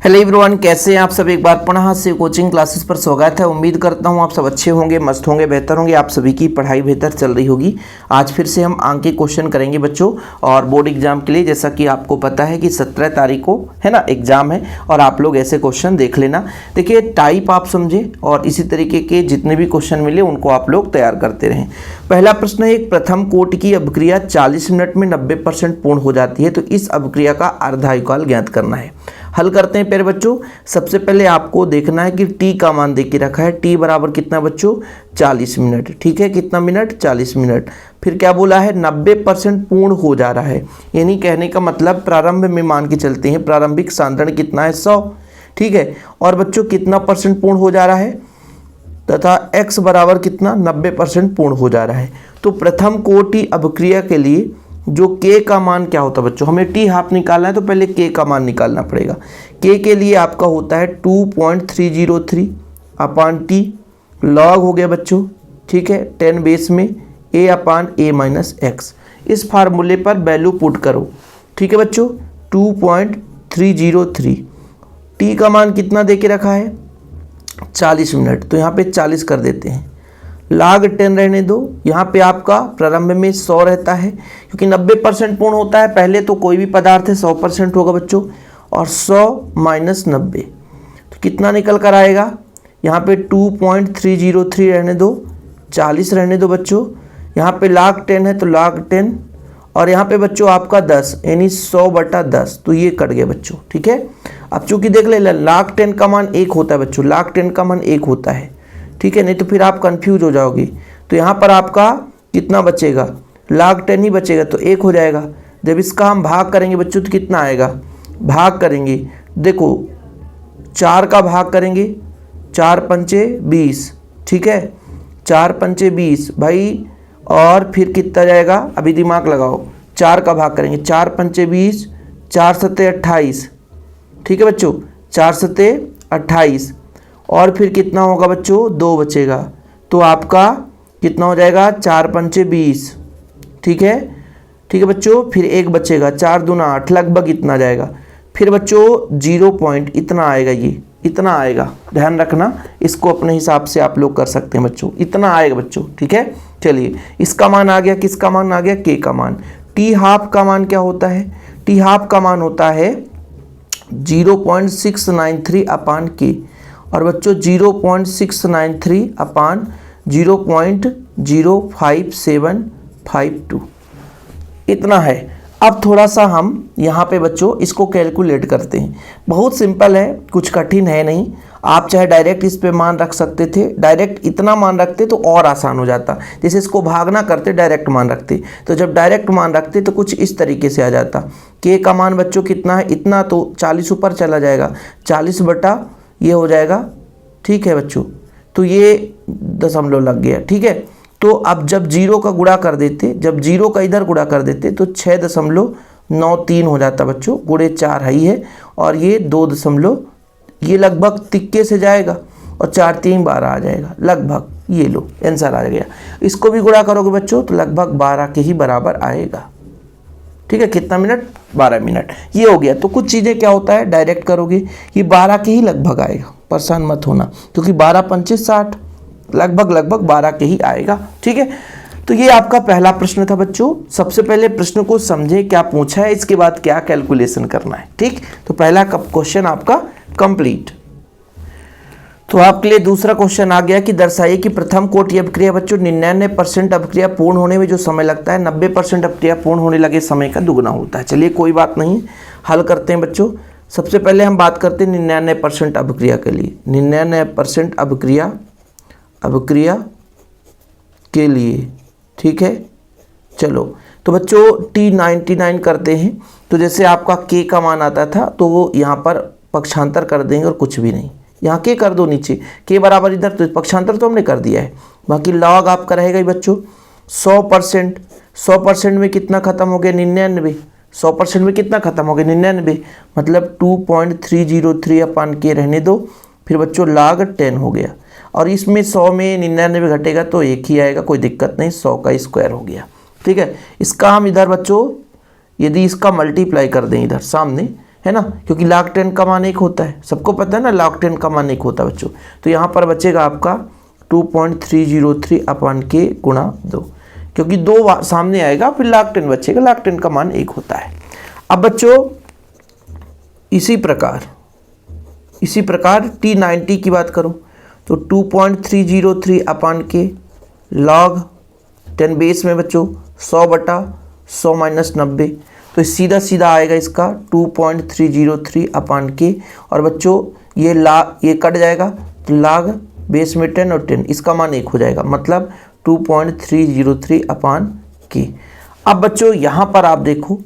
Hello everyone, कैसे हैं आप सब। एक बार पुनः से कोचिंग क्लासेस पर स्वागत है। उम्मीद करता हूं आप सब अच्छे होंगे, मस्त होंगे, बेहतर होंगे। आप सभी की पढ़ाई बेहतर चल रही होगी। आज फिर से हम अंक के क्वेश्चन करेंगे बच्चों, और बोर्ड एग्जाम के लिए जैसा कि आपको पता है कि 17 तारीख को है ना एग्जाम है, और आप लोग ऐसे क्वेश्चन देख लेना। देखिए टाइप आप समझे, और इसी तरीके के जितने भी क्वेश्चन मिले उनको आप लोग तैयार करते रहें। पहला प्रश्न है, एक प्रथम कोटि की अभिक्रिया 40 मिनट में 90% पूर्ण हो जाती है, तो इस अभिक्रिया का अर्धायुकाल ज्ञात करना है। हल करते हैं प्यारे बच्चों। सबसे पहले आपको देखना है कि टी का मान दे के रखा है। टी बराबर कितना बच्चों, 40 मिनट। ठीक है, कितना मिनट, 40 मिनट। फिर क्या बोला है, 90% पूर्ण हो जा रहा है, यानी कहने का मतलब प्रारंभ में मान के चलते हैं प्रारंभिक सांद्रण कितना है, 100। ठीक है, और बच्चों कितना परसेंट पूर्ण हो जा रहा है, तथा x बराबर कितना, 90% पूर्ण हो जा रहा है। तो प्रथम कोटि अभिक्रिया के लिए जो k का मान क्या होता है बच्चों, हमें टी हाफ निकालना है तो पहले k का मान निकालना पड़ेगा। k के लिए आपका होता है 2.303 अपान टी, लॉग हो गया बच्चों। ठीक है, 10 बेस में a upon a minus x. इस फार्मूले पर वैल्यू पुट करो। ठीक है बच्चों, 2.303। टी का मान कितना दे के रखा है, 40 मिनट, तो यहाँ पे 40 कर देते हैं। log 10 रहने दो। यहाँ पे आपका प्रारंभ में 100 रहता है, क्योंकि 90% पूर्ण होता है। पहले तो कोई भी पदार्थ है 100% होगा बच्चों, और 100 माइनस 90 तो कितना निकल कर आएगा। यहाँ पे 2.303 रहने दो, 40 रहने दो बच्चों। यहाँ पे log 10 है तो log 10, और यहाँ पे बच्चों आपका 10 यानी 100/10, तो ये कट गया बच्चों। ठीक है, अब चूंकि देख ले log 10 का मान 1 होता है बच्चों, log 10 का मान 1 होता है। ठीक है, नहीं तो फिर आप कंफ्यूज हो जाओगे। तो यहाँ पर आपका कितना बचेगा, log 10 ही बचेगा, तो 1 हो जाएगा। जब इसका हम भाग करेंगे बच्चों तो कितना आएगा, भाग करेंगे, देखो 4 का भाग करेंगे, 4 पंचे 20। ठीक है, 4 पंचे 20 भाई, और फिर कितना जाएगा, अभी दिमाग लगाओ। 4 का भाग करेंगे, 4 पंचे 20, 4 सत्ते 28। ठीक है बच्चों, 4 सत्ते 28, और फिर कितना होगा बच्चों, 2 बचेगा, तो आपका कितना हो जाएगा, 4 पंचे 20। ठीक है, ठीक है बच्चों, फिर 1 बचेगा, 4 दूना 8, लगभग इतना जाएगा। फिर बच्चों 0 पॉइंट इतना आएगा, ये इतना आएगा, ध्यान रखना। इसको अपने हिसाब से आप लोग कर सकते हैं बच्चों, इतना आएगा बच्चों। ठीक है, चलिए इसका मान आ गया, किसका मान आ गया, के का मान। टी हाफ का मान क्या होता है, टी हाफ का मान होता है 0.693 अपान के, और बच्चों 0.693 अपान 0.05752 इतना है। अब थोड़ा सा हम यहाँ पे बच्चों इसको कैलकुलेट करते हैं। बहुत सिंपल है, कुछ कठिन है नहीं। आप चाहे डायरेक्ट इस पे मान रख सकते थे, डायरेक्ट इतना मान रखते तो और आसान हो जाता। जैसे इसको भागना करते डायरेक्ट मान रखते, तो जब डायरेक्ट मान रखते तो कुछ इस तरीके से आ जाता। के का मान बच्चों कितना है, इतना, तो 40 ऊपर चला जाएगा, 40 बटा ये हो जाएगा। ठीक है बच्चों, तो ये दशमलव लग गया। ठीक है, तो अब जब 0 का गुणा कर देते, जब 0 का इधर गुणा कर देते तो 6.93 हो जाता बच्चों, गुणे 4 है ही है, और ये 2 ये लगभग तिक्के से जाएगा, और 4 3 12 आ जाएगा लगभग। ये लो आंसर आ गया। इसको भी गुणा करोगे बच्चों तो लगभग 12 के ही बराबर आएगा। ठीक है, कितना मिनट, 12 मिनट, ये हो गया। तो कुछ चीज़ें क्या होता है डायरेक्ट करोगे ये 12 के ही लगभग आएगा, परेशान मत होना, क्योंकि 12 पंचे 60, लगभग 12 के ही आएगा। ठीक है, तो ये आपका पहला प्रश्न था बच्चों। सबसे पहले प्रश्न को समझे क्या पूछा है, इसके बाद क्या कैलकुलेशन करना है। ठीक, तो पहला क्वेश्चन आपका कंप्लीट। तो आपके लिए दूसरा क्वेश्चन आ गया कि दर्शाइए कि प्रथम कोटि अभिक्रिया बच्चों 99% अभिक्रिया पूर्ण होने में जो समय लगता है 90% अभिक्रिया पूर्ण होने लगे समय का दुगना होता है। चलिए कोई बात नहीं, हल करते हैं बच्चों। सबसे पहले हम बात करते हैं 99% अभिक्रिया के लिए। 99% अभिक्रिया के लिए, ठीक है। चलो तो बच्चों T99 करते हैं, तो जैसे आपका K का मान आता था तो वो यहाँ पर पक्षांतर कर देंगे और कुछ भी नहीं, यहाँ K कर दो नीचे, K बराबर इधर, तो पक्षांतर तो हमने कर दिया है। बाकी लॉग आपका रहेगा ही बच्चों 100%। 100% में कितना खत्म हो गया, 99। 100% में कितना खत्म हो गया, 99, मतलब 2.303 अपान K रहने दो। फिर बच्चों log 10 हो गया, और इसमें 100 में 99 घटेगा तो 1 ही आएगा, कोई दिक्कत नहीं, 100 का स्क्वायर हो गया। ठीक है, इसका हम इधर बच्चों यदि इसका मल्टीप्लाई कर दें इधर सामने, है ना, क्योंकि log 10 का मान 1 होता है, सबको पता है ना log 10 का मान 1 होता है बच्चों। तो यहाँ पर बचेगा आपका 2.303 अपान के गुणा 2, क्योंकि 2 सामने आएगा फिर log 10 बचेगा, log 10 का मान 1 होता है। अब बच्चों इसी प्रकार T90 की बात करो तो 2.303 अपान के log 10 बेस में बच्चों 100/100 माइनस 90, तो सीधा सीधा आएगा इसका 2.303 अपान के, और बच्चों ये कट जाएगा तो log बेस में 10 और 10 इसका मान 1 हो जाएगा, मतलब 2.303 अपान के। अब बच्चों यहाँ पर आप देखो,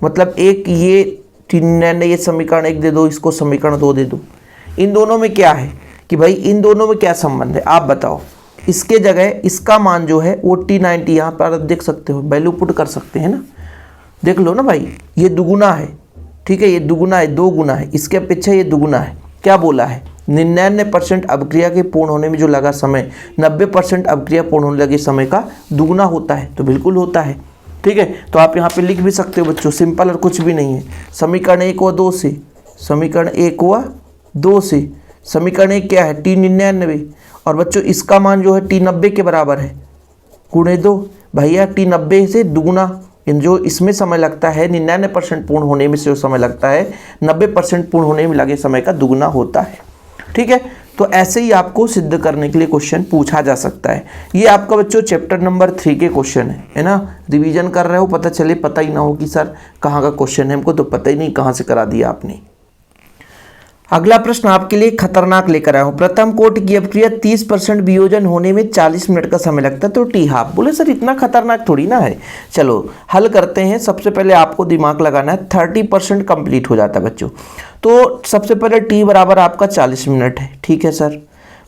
मतलब एक ये समीकरण 1 दे दो, इसको समीकरण 2 दे दो। इन दोनों में क्या है कि भाई इन दोनों में क्या संबंध है आप बताओ। इसके जगह इसका मान जो है वो T90 यहाँ पर आप देख सकते हो, वैल्यू पुट कर सकते हैं ना, देख लो ना भाई, ये दुगुना है, ठीक है, ये दुगुना है, 2 गुना है, इसके अपेक्षा ये दुगुना है। क्या बोला है, 99% अभिक्रिया के पूर्ण होने में जो लगा समय 90% अभिक्रिया पूर्ण होने लगे समय का दुगुना होता है, तो बिल्कुल होता है, ठीक है। तो आप यहाँ पे लिख भी सकते हो बच्चों, सिंपल और कुछ भी नहीं है। समीकरण 1 व 2 से, समीकरण 1 व 2 से, समीकरण 1 क्या है T99, और बच्चों इसका मान जो है T90 के बराबर है, गुणे 2 भैया, T90 से दुगुना, जो इसमें समय लगता है 99% पूर्ण होने में से जो समय लगता है 90% पूर्ण होने में लगे समय का दुगुना होता है, ठीक है। तो ऐसे ही आपको सिद्ध करने के लिए क्वेश्चन पूछा जा सकता है। ये आपका बच्चों चैप्टर नंबर 3 के क्वेश्चन है ना, रिवीजन कर रहे हो, पता चले, पता ही ना हो कि सर कहाँ का क्वेश्चन है, हमको तो पता ही नहीं कहाँ से करा दिया आपने। अगला प्रश्न आपके लिए खतरनाक लेकर आया हूँ। प्रथम कोटि की अपक्रिया 30% वियोजन होने में 40 मिनट का समय लगता है, तो टी हाफ। बोले सर इतना खतरनाक थोड़ी ना है, चलो हल करते हैं। सबसे पहले आपको दिमाग लगाना है, 30% कंप्लीट हो जाता है बच्चों। तो सबसे पहले टी बराबर आपका 40 मिनट है, ठीक है सर।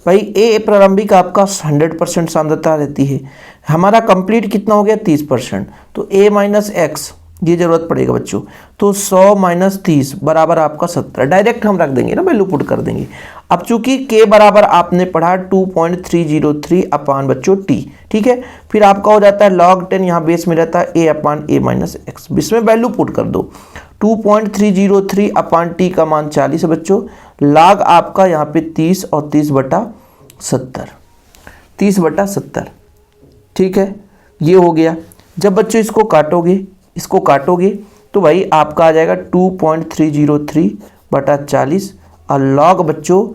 भाई ए प्रारंभिक आपका 100% सांद्रता रहती है, हमारा कंप्लीट कितना हो गया 30%, तो ए माइनस एक्स ये जरूरत पड़ेगा बच्चों, तो 100 माइनस 30 बराबर आपका 70, डायरेक्ट हम रख देंगे ना, वैल्यू पुट कर देंगे। अब चूंकि के बराबर आपने पढ़ा 2.303 अपान बच्चों टी, ठीक है। फिर आपका हो जाता है log 10, यहाँ बेस में रहता है ए अपान ए माइनस एक्स, इसमें वैल्यू पुट कर दो। 2.303 अपान टी का मान 40 है बच्चों, log आपका यहाँ पे 30 और 30/70, 30/70, ठीक है, ये हो गया। जब बच्चों इसको काटोगे तो भाई आपका आ जाएगा 2.303/40, और log बच्चों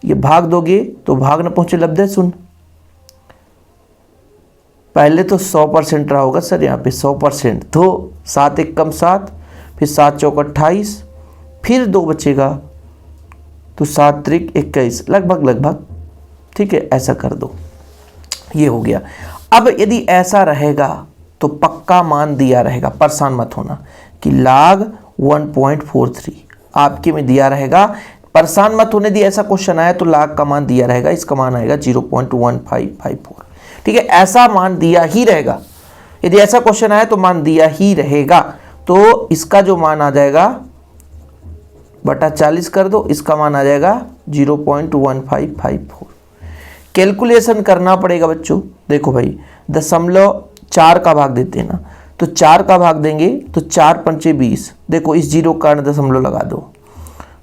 ये भाग दोगे तो भाग न पहुंचे लब्धे सुन, पहले तो 100% रहा होगा सर, यहाँ पे 100%, तो 7 1 कम 7, फिर 7 चौक 28, फिर 2 बचेगा तो 7 त्रिक 21, लगभग, ठीक है, ऐसा कर दो, ये हो गया। अब यदि ऐसा रहेगा तो पक्का मान दिया रहेगा, परेशान मत होना, कि log 1.43 आपके में दिया रहेगा, परेशान मत होने दिया। ऐसा क्वेश्चन आया तो log का मान दिया रहेगा, इसका मान आएगा 0.1554, ठीक है, ऐसा मान दिया ही रहेगा। यदि ऐसा क्वेश्चन आया तो मान दिया ही रहेगा, तो इसका जो मान आ जाएगा बटा 40 कर दो, इसका मान आ जाएगा 0.1554। कैलकुलेशन करना पड़ेगा बच्चों, देखो भाई 0.4 का भाग देते हैं ना, तो 4 का भाग देंगे तो 4 पंचे 20, देखो इस जीरो का दशमलव लगा दो,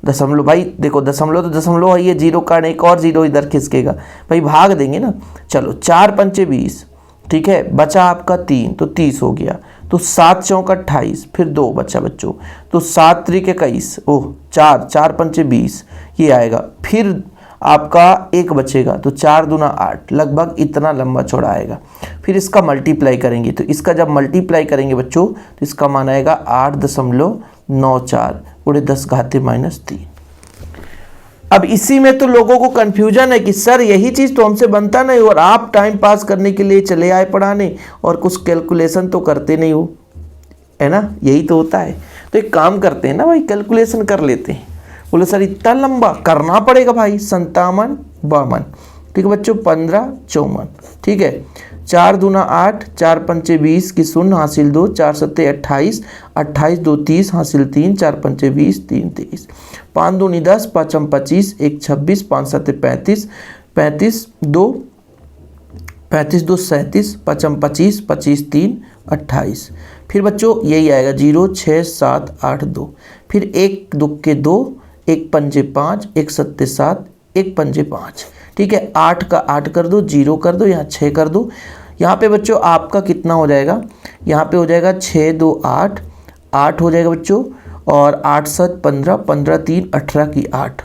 दशमलव भाई देखो दशमलव तो दशमलव है, ये जीरो का एक और जीरो इधर खिसकेगा भाई, भाग देंगे ना। चलो 4 पंचे 20, ठीक है, बचा आपका 3, तो 30 हो गया, तो 7 चौक 28, फिर 2 बचा बच्चों, तो 7 त्रिक 21, ओह 4 पंचे 20 ये आएगा, फिर आपका 1 बचेगा, तो 4 दूना 8, लगभग इतना लंबा चौड़ा आएगा। फिर इसका मल्टीप्लाई करेंगे, तो इसका जब मल्टीप्लाई करेंगे बच्चों तो इसका मान आएगा 8.94 गुणे 10⁻³ अब इसी में तो लोगों को कंफ्यूजन है कि सर यही चीज़ तो हमसे बनता नहीं, और आप टाइम पास करने के लिए चले आए पढ़ाने और कुछ कैलकुलेशन तो करते नहीं हो, है ना, यही तो होता है। तो एक काम करते हैं ना भाई, कैलकुलेशन कर लेते हैं। बोले सर इतना लंबा करना पड़ेगा भाई, 57 52, ठीक है बच्चों, 15 54, ठीक है, 4 दूना 8, 4 पंचे 20 की शून्य हासिल 2, 4 सत्ते 28, 28 2 30 हासिल 3, 4 पंचे 20 3 23, 5 दूनी 10, 5 25, 1 26, 5 सत्ते 35, 35 2 37, 5 25 25 3 28, फिर बच्चों यही आएगा 0 6 7 8 2, फिर 1 2 के 2, 1 पंजे 5, 1 सत्ते 7, 1 पंजे 5। ठीक है, 8 का 8 कर दो, 0 कर दो, यहाँ 6 कर दो। यहाँ पे बच्चों आपका कितना हो जाएगा, यहाँ पे हो जाएगा 6 2 8, 8 हो जाएगा बच्चों, और 8 7 15, 15 3 18 की 8।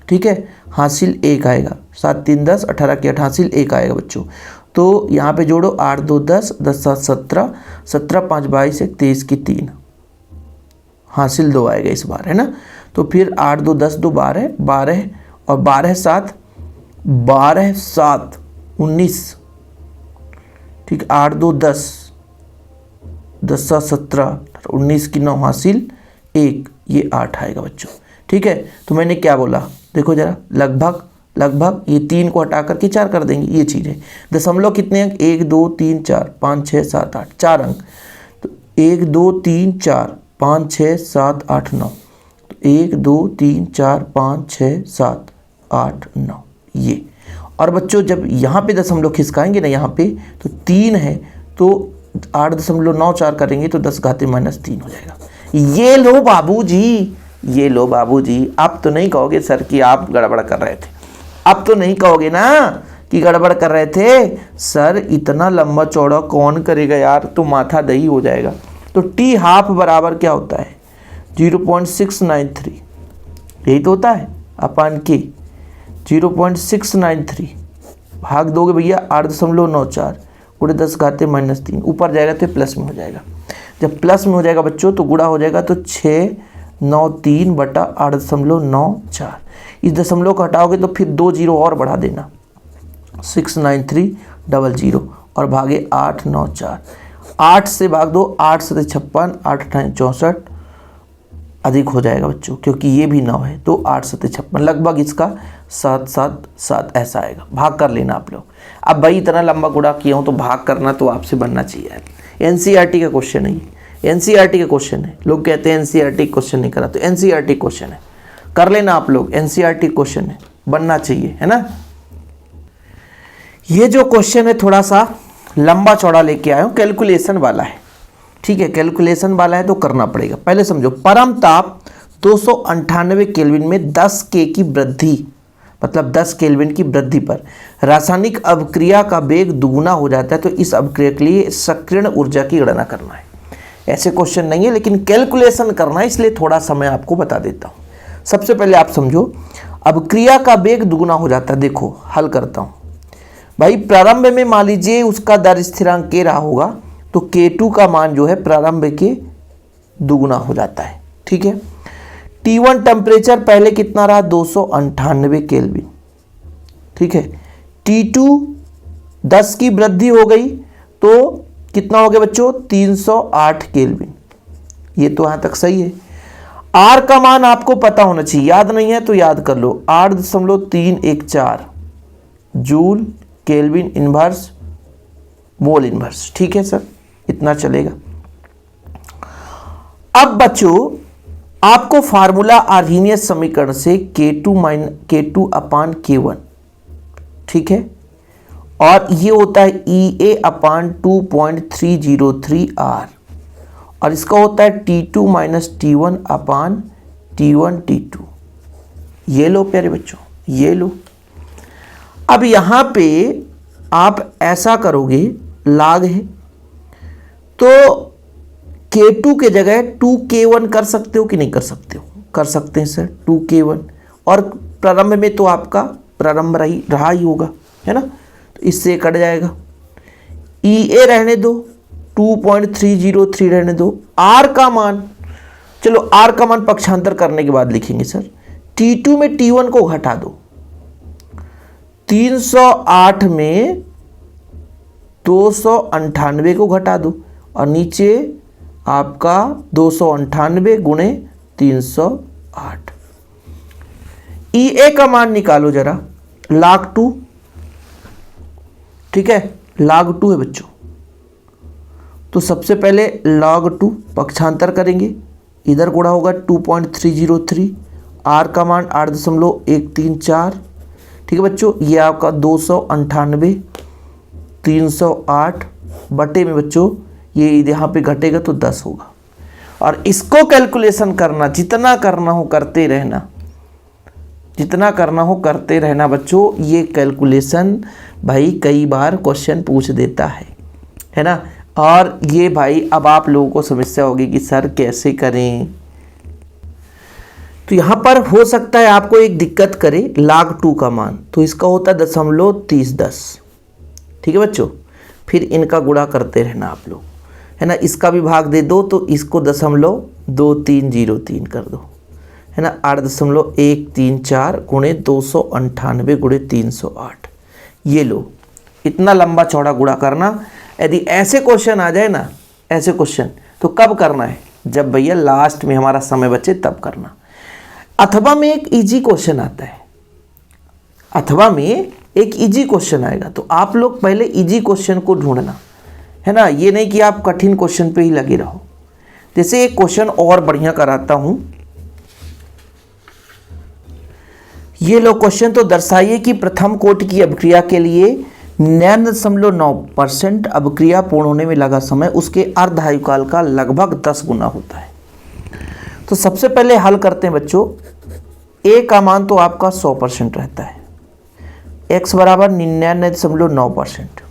ठीक है, हासिल 1 आएगा, 7 3 10, 18 की 8 हासिल 1 आएगा बच्चों। तो यहाँ पे जोड़ो 8 2 10, 10 7 17, 17 5 22, 1 23 की 3, हासिल 2 आएगा इस बार, है ना। तो फिर 8 2 10 2 12, 12 और 12 7, 12 7 19। ठीक, 8 2 10, 10 7 17, 19 की 9 हासिल 1, ये 8 आएगा बच्चों। ठीक है, तो मैंने क्या बोला, देखो जरा, लगभग लगभग ये 3 को हटा करके 4 कर देंगे, ये चीज़ है। दशमलव कितने अंक, 1 2 3 4 5 6 7 8, 4 अंक। तो 1 2 3 4 5 6 7 8 9, तो 1 2 3 4 5 6 7 8 9, ये। और बच्चों जब यहाँ पे दशमलव खिसकाएंगे ना, यहाँ पे तो 3 है, तो 8.94 करेंगे तो 10 घाते -3 हो जाएगा। ये लो बाबूजी, ये लो बाबूजी। आप तो नहीं कहोगे सर कि आप गड़बड़ कर रहे थे, अब तो नहीं कहोगे ना कि गड़बड़ कर रहे थे। सर इतना लंबा चौड़ा कौन करेगा यार, तो माथा दही हो जाएगा। तो टी हाफ बराबर क्या होता है, 0.693, यही तो होता है, अपान के 0.693 भाग दोगे भैया 8.94 गुणे 10 घाते -3, ऊपर जाएगा तो प्लस में हो जाएगा। जब प्लस में हो जाएगा बच्चों तो गुणा हो जाएगा, तो 693 बटा 8.94। इस दशमलव को हटाओगे तो फिर 2 जीरो और बढ़ा देना, 69300 और भागे 894। 8 से भाग दो, 8 से 56, 8 64 अधिक हो जाएगा बच्चों, क्योंकि ये भी 9 है, तो 8 से 56 लगभग इसका 7 7 7 ऐसा आएगा। भाग कर लेना आप लोग। अब भाई इतना लंबा गुणा किया हूँ तो भाग करना तो आपसे बनना चाहिए। एनसीईआरटी का क्वेश्चन है, एनसीईआरटी का क्वेश्चन है। लोग कहते हैं एनसीईआरटी क्वेश्चन नहीं करा, तो एनसीईआरटी क्वेश्चन है, कर लेना आप लोग। एनसीईआरटी क्वेश्चन है, बनना चाहिए, है ना। ये जो क्वेश्चन है थोड़ा सा लंबा चौड़ा लेके आया हूँ, कैलकुलेशन वाला है। ठीक है, कैलकुलेशन वाला है तो करना पड़ेगा। पहले समझो, परम ताप 298 केल्विन में 10 के की वृद्धि, मतलब 10 केल्विन की वृद्धि पर रासायनिक अवक्रिया का वेग दुगुना हो जाता है, तो इस अवक्रिया के लिए सक्रियण ऊर्जा की गणना करना है। ऐसे क्वेश्चन नहीं है, लेकिन कैलकुलेशन करना है, इसलिए थोड़ा समय आपको बता देता हूँ। सबसे पहले आप समझो, अवक्रिया का वेग दुगुना हो जाता है। देखो हल करता हूँ भाई। प्रारंभ में मान लीजिए उसका दर स्थिरांक के रहा होगा, तो K2 का मान जो है प्रारंभ के दुगुना हो जाता है। ठीक है, T1 टेम्परेचर पहले कितना रहा, 298 केल्विन। ठीक है, T2 10 की वृद्धि हो गई तो कितना हो गया बच्चों, 308 केल्विन। ये तो यहां तक सही है। R का मान आपको पता होना चाहिए, याद नहीं है तो याद कर लो, 8.314 joule kelvin inverse mole inverse. ठीक है सर, इतना चलेगा। अब बच्चों आपको फार्मूला आर्हीनियस समीकरण से K2 अपान K1, ठीक है, और ये होता है EA अपान 2.303 R, और इसका होता है T2 माइनस T1 अपान T1 T2। ये लो प्यारे बच्चों, ये लो। अब यहां पे आप ऐसा करोगे, लाग है तो K2 के जगह 2K1 कर सकते हो कि नहीं कर सकते हो, कर सकते हैं सर 2K1, और प्रारंभ में तो आपका प्रारंभ रहा ही होगा, है ना, तो इससे कट जाएगा। EA रहने दो, 2.303 रहने दो। R का मान, चलो R का मान पक्षांतर करने के बाद लिखेंगे सर। T2 में T1 को घटा दो, 308 में 298 को घटा दो, और नीचे आपका 298 गुणे 308। EA का मान निकालो जरा, log 2। ठीक है, log 2 है बच्चों, तो सबसे पहले log 2 पक्षांतर करेंगे, इधर गुणा होगा 2.303, R का मान 8.134। ठीक है बच्चों, ये आपका 298 308 बटे में बच्चों ये यहाँ पे घटेगा तो 10 होगा। और इसको कैलकुलेशन करना, जितना करना हो करते रहना, जितना करना हो करते रहना बच्चों। ये कैलकुलेशन भाई कई बार क्वेश्चन पूछ देता है ना। और ये भाई अब आप लोगों को समस्या होगी कि सर कैसे करें। तो यहाँ पर हो सकता है आपको एक दिक्कत करे log 2 का मान, तो इसका होता है 0.3010, ठीक है बच्चों। फिर इनका गुणा करते रहना आप लोग, है ना। इसका भी भाग दे दो तो इसको 0.2303 कर दो, है ना। 8.134 गुणे 298 गुणे 308, ये लो। इतना लंबा चौड़ा गुणा करना। यदि ऐसे क्वेश्चन आ जाए ना, ऐसे क्वेश्चन, तो कब करना है? जब भैया लास्ट में हमारा समय बचे तब करना। अथवा में एक इजी क्वेश्चन आता है, अथवा में एक इजी क्वेश्चन आएगा, तो आप लोग पहले इजी क्वेश्चन को ढूंढना, है ना। ये नहीं कि आप कठिन क्वेश्चन पे ही लगे रहो। जैसे एक क्वेश्चन और बढ़िया कराता हूं, ये लो क्वेश्चन। तो दर्शाइए कि प्रथम कोटि की अभिक्रिया के लिए 99.9% अभिक्रिया पूर्ण होने में लगा समय उसके अर्ध आयुकाल का लगभग 10 गुना होता है। तो सबसे पहले हल करते हैं बच्चों। ए का मान तो आपका 100% रहता है, x बराबर 99.9%,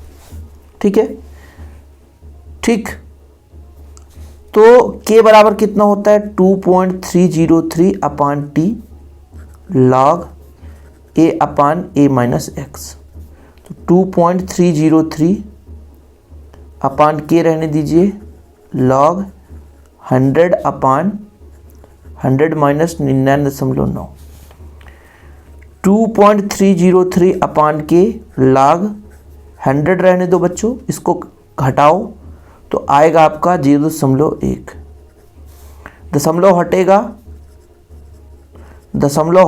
ठीक है। ठीक, तो k बराबर कितना होता है? 2.303 upon t log a upon a minus x. तो 2.303 अपान के रहने दीजिए लॉग 100 अपान 100 माइनस 99.9। 2.303 अपान के लॉग 100 रहने दो बच्चों, इसको घटाओ तो आएगा आपका 0.1। दशमलव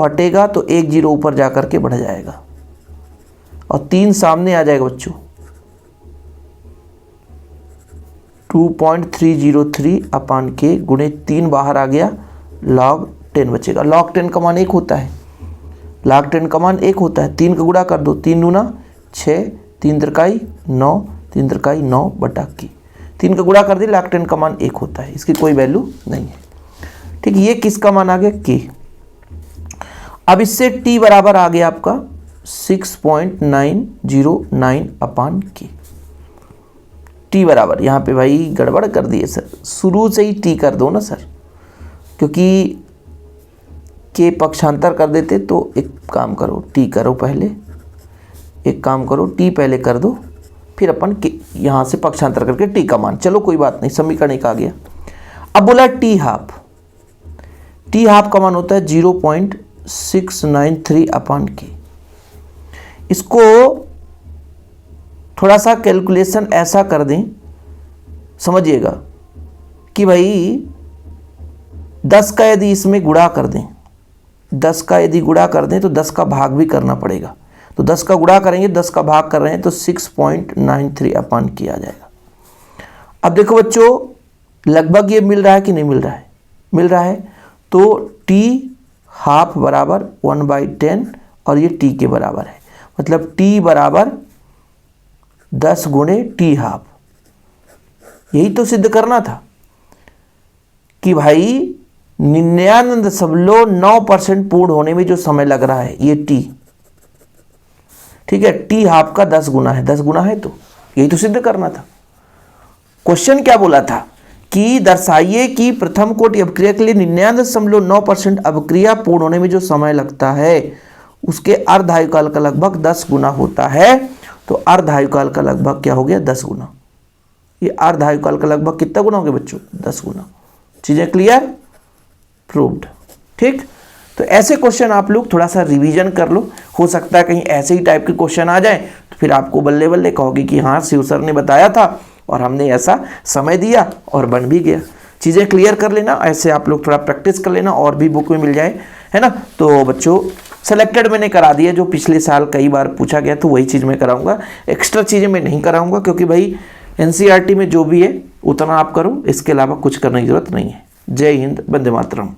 हटेगा तो 1 0 ऊपर जाकर के बढ़ जाएगा और 3 सामने आ जाएगा बच्चों। 2.303 अपान के गुणे 3 बाहर आ गया, log 10 बचेगा। log 10 का मान 1 होता है, log 10 का मान 1 होता है। 3 का गुणा कर दो, 3 दूना 6, 3 त्रिकाई 9, 3 त्रिकाई 9 बटा की 3 का गुणा कर दिया, log 10 का मान 1 होता है, इसकी कोई वैल्यू नहीं है। ठीक, ये किसका मान आ गया? k। अब इससे t बराबर आ गया आपका 6.909 अपान के। टी बराबर, यहाँ पे भाई गड़बड़ कर दिए सर, शुरू से ही टी कर दो ना सर, क्योंकि के पक्षांतर कर देते। तो एक काम करो, टी करो पहले, एक काम करो टी पहले कर दो, फिर अपन के यहाँ से पक्षांतर करके टी का मान। चलो कोई बात नहीं, समीकरण एक आ गया। अब बोला टी हाफ, टी हाफ का मान होता है 0.693 अपान के। इसको थोड़ा सा कैलकुलेशन ऐसा कर दें, समझिएगा कि भाई 10 का यदि इसमें गुणा कर दें, 10 का यदि गुणा कर दें तो 10 का भाग भी करना पड़ेगा। तो 10 का गुणा करेंगे, 10 का भाग कर रहे हैं तो 6.93 अपान किया जाएगा। अब देखो बच्चों, लगभग ये मिल रहा है कि नहीं मिल रहा है? मिल रहा है। तो टी हाफ बराबर 1/10 और ये टी के बराबर है, मतलब टी बराबर 10 गुणे टी हाफ। यही तो सिद्ध करना था कि भाई 99.9% पूर्ण होने में जो समय लग रहा है ये टी, ठीक है, टी हाफ का 10 गुना है, 10 गुना है, तो यही तो सिद्ध करना था। क्वेश्चन क्या बोला था कि दर्शाइए कि प्रथम कोटि अभिक्रिया के लिए 99.9% अभिक्रिया पूर्ण होने में जो समय लगता है उसके अर्ध आयुकाल का लगभग 10 गुना होता है। तो अर्ध आयुकाल का लगभग क्या हो गया? 10 गुना। ये अर्ध आयुकाल का लगभग कितना गुना हो गया बच्चों? 10 गुना। चीजें क्लियर? प्रूव्ड। ठीक, तो ऐसे क्वेश्चन आप लोग थोड़ा सा रिवीजन कर लो, हो सकता है कहीं ऐसे ही टाइप के क्वेश्चन आ जाए तो फिर आपको बल्ले बल्ले कहोगे कि हाँ शिव सर ने बताया था और हमने ऐसा समय दिया और बन भी गया। चीज़ें क्लियर कर लेना, ऐसे आप लोग थोड़ा प्रैक्टिस कर लेना, और भी बुक में मिल जाए, है ना। तो बच्चों सेलेक्टेड मैंने करा दिया, जो पिछले साल कई बार पूछा गया तो वही चीज़ मैं कराऊंगा, एक्स्ट्रा चीज़ें मैं नहीं कराऊंगा, क्योंकि भाई एनसीईआरटी में जो भी है उतना आप करो, इसके अलावा कुछ करने की जरूरत नहीं है। जय हिंद, वंदे मातरम।